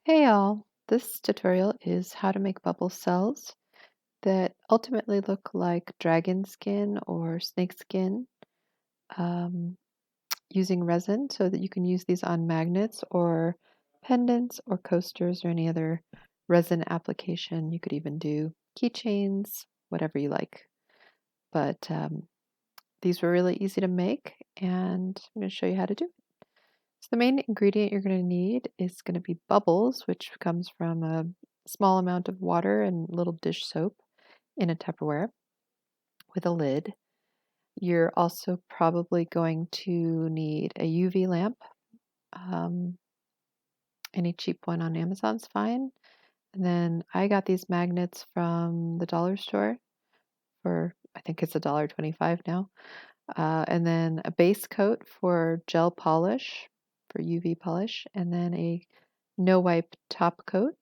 Hey all, this tutorial is how to make bubble cells that ultimately look like dragon skin or snake skin um, using resin so that you can use these on magnets or pendants or coasters or any other resin application. You could even do keychains, whatever you like. But these were really easy to make and I'm going to show you how to do it. So the main ingredient you're going to need is going to be bubbles, which comes from a small amount of water and a little dish soap in a Tupperware with a lid. You're also probably going to need a UV lamp. Um, any cheap one on Amazon's fine. And then I got these magnets from the dollar store for I think it's $1.25 now. And then a base coat for gel polish, for UV polish, and then a no wipe top coat,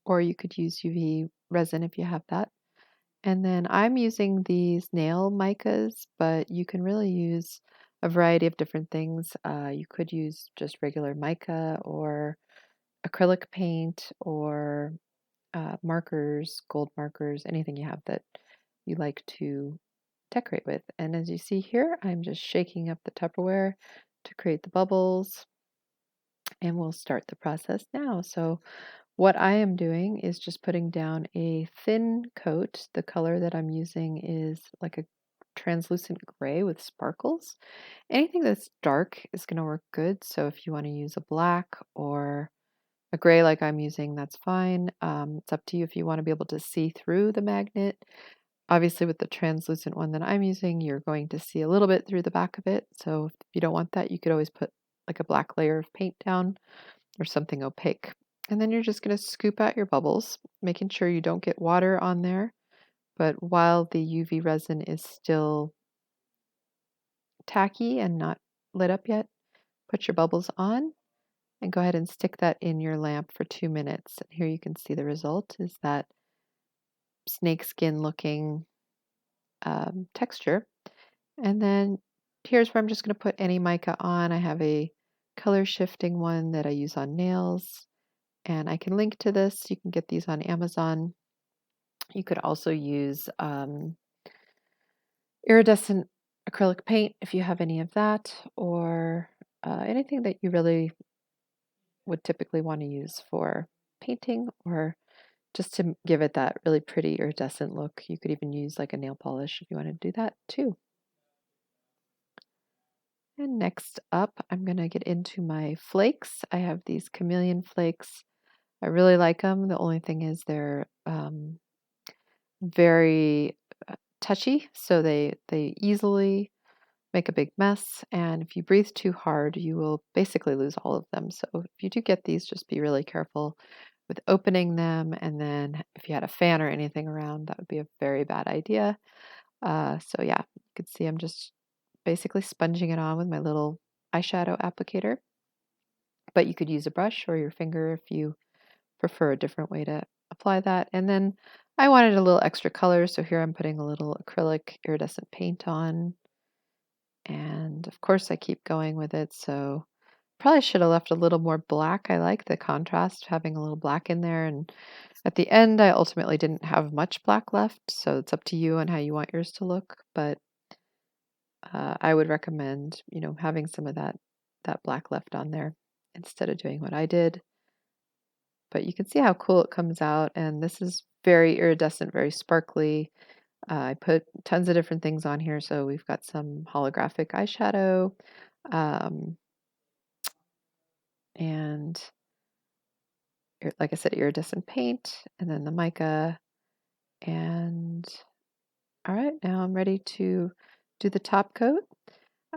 or you could use UV resin if you have that. And then I'm using these nail micas, but you can really use a variety of different things. You could use just regular mica or acrylic paint or markers, gold markers, anything you have that you like to decorate with. And as you see here, I'm just shaking up the Tupperware to create the bubbles, and we'll start the process now. So what I am doing is just putting down a thin coat. The color that I'm using is like a translucent gray with sparkles. Anything that's dark is going to work good. So if you want to use a black or a gray like I'm using, that's fine. It's up to you if you want to be able to see through the magnet. Obviously, with the translucent one that I'm using, you're going to see a little bit through the back of it. So if you don't want that, you could always put like a black layer of paint down or something opaque. And then you're just going to scoop out your bubbles, making sure you don't get water on there. But while the UV resin is still tacky and not lit up yet, put your bubbles on and go ahead and stick that in your lamp for 2 minutes. And here you can see the result is that snakeskin looking texture. And then here's where I'm just going to put any mica on. I have a color shifting one that I use on nails, and I can link to this. You can get these on Amazon. You could also use iridescent acrylic paint if you have any of that, or anything that you really would typically want to use for painting or just to give it that really pretty iridescent look. You could even use like a nail polish if you want to do that too. And next up, I'm going to get into my flakes. I have these chameleon flakes. I really like them. The only thing is they're very touchy, so they easily make a big mess. And if you breathe too hard, you will basically lose all of them. So if you do get these, just be really careful with opening them. And then if you had a fan or anything around, that would be a very bad idea. So yeah, you can see I'm just basically sponging it on with my little eyeshadow applicator. But you could use a brush or your finger if you prefer a different way to apply that. And then I wanted a little extra color, so here I'm putting a little acrylic iridescent paint on. And of course I keep going with it, so probably should have left a little more black. I like the contrast, having a little black in there. And at the end, I ultimately didn't have much black left, so it's up to you on how you want yours to look. But I would recommend, having some of that black left on there instead of doing what I did. But you can see how cool it comes out, and this is very iridescent, very sparkly. I put tons of different things on here, so we've got some holographic eyeshadow, um, and like I said, iridescent paint, and then the mica. And all right, now I'm ready to do the top coat.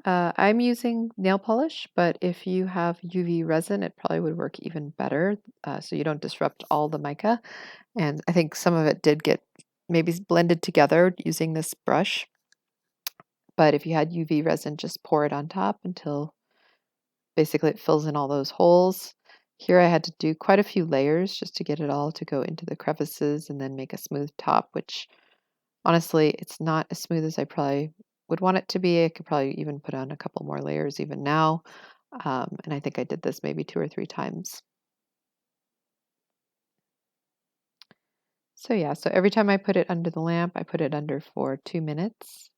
I'm using nail polish, but if you have UV resin, it probably would work even better, so you don't disrupt all the mica. And I think some of it did get maybe blended together using this brush. But if you had UV resin, just pour it on top until basically it fills in all those holes. Here I had to do quite a few layers just to get it all to go into the crevices and then make a smooth top, which honestly, it's not as smooth as I probably would want it to be. I could probably even put on a couple more layers even now. And I think I did this maybe 2 or 3 times. So yeah, so every time I put it under the lamp, I put it under for 2 minutes.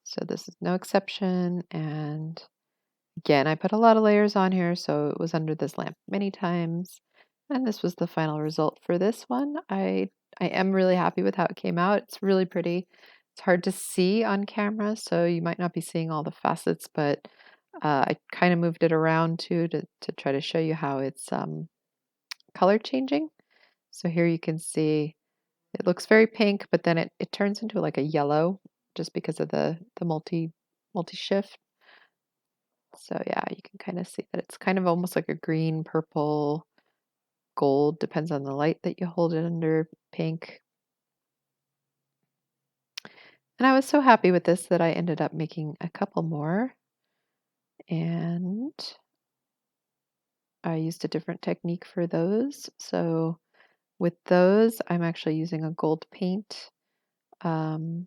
So this is no exception. And again, I put a lot of layers on here, so it was under this lamp many times. And this was the final result for this one. I am really happy with how it came out. It's really pretty. It's hard to see on camera, so you might not be seeing all the facets, but I kind of moved it around too to try to show you how it's color changing. So here you can see it looks very pink, but then it turns into like a yellow just because of the multi shift. So yeah, you can kind of see that it's kind of almost like a green, purple, gold, depends on the light that you hold it under, pink. And I was so happy with this that I ended up making a couple more. And I used a different technique for those. So with those, I'm actually using a gold paint. Um,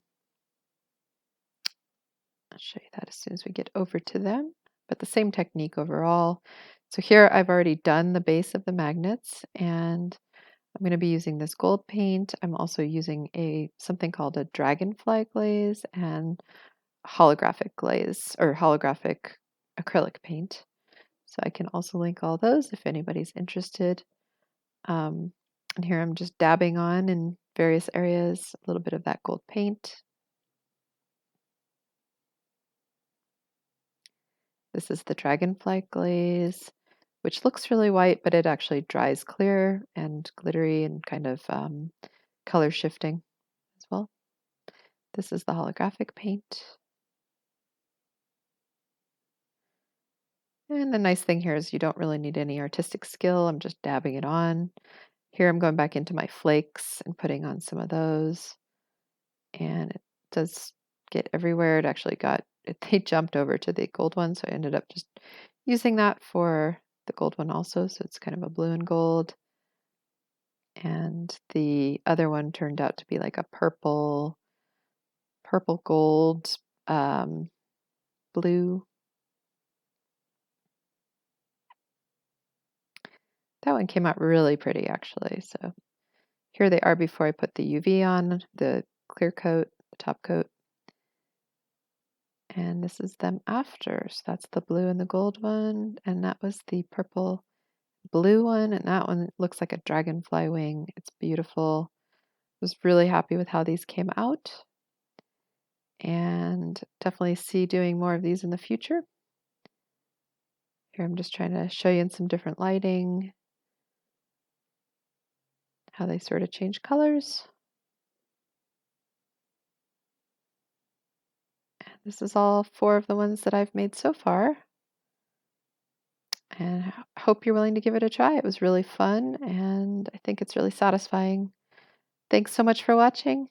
I'll show you that as soon as we get over to them, but the same technique overall. So here I've already done the base of the magnets, and I'm going to be using this gold paint. I'm also using something called a dragonfly glaze and holographic glaze or holographic acrylic paint. So I can also link all those if anybody's interested. Um, and here I'm just dabbing on in various areas a little bit of that gold paint. This is the dragonfly glaze, which looks really white, but it actually dries clear and glittery and kind of color shifting as well. This is the holographic paint. And the nice thing here is you don't really need any artistic skill. I'm just dabbing it on. Here I'm going back into my flakes and putting on some of those. And it does get everywhere. It actually they jumped over to the gold one, so I ended up just using that for the gold one also. So it's kind of a blue and gold. And the other one turned out to be like a purple gold, um, blue. That one came out really pretty actually. So here they are before I put the UV on, the clear coat, the top coat. And this is them after. So that's the blue and the gold one. And that was the purple blue one. And that one looks like a dragonfly wing. It's beautiful. I was really happy with how these came out. And definitely see doing more of these in the future. Here I'm just trying to show you in some different lighting how they sort of change colors. And this is all 4 of the ones that I've made so far. And I hope you're willing to give it a try. It was really fun and I think it's really satisfying. Thanks so much for watching.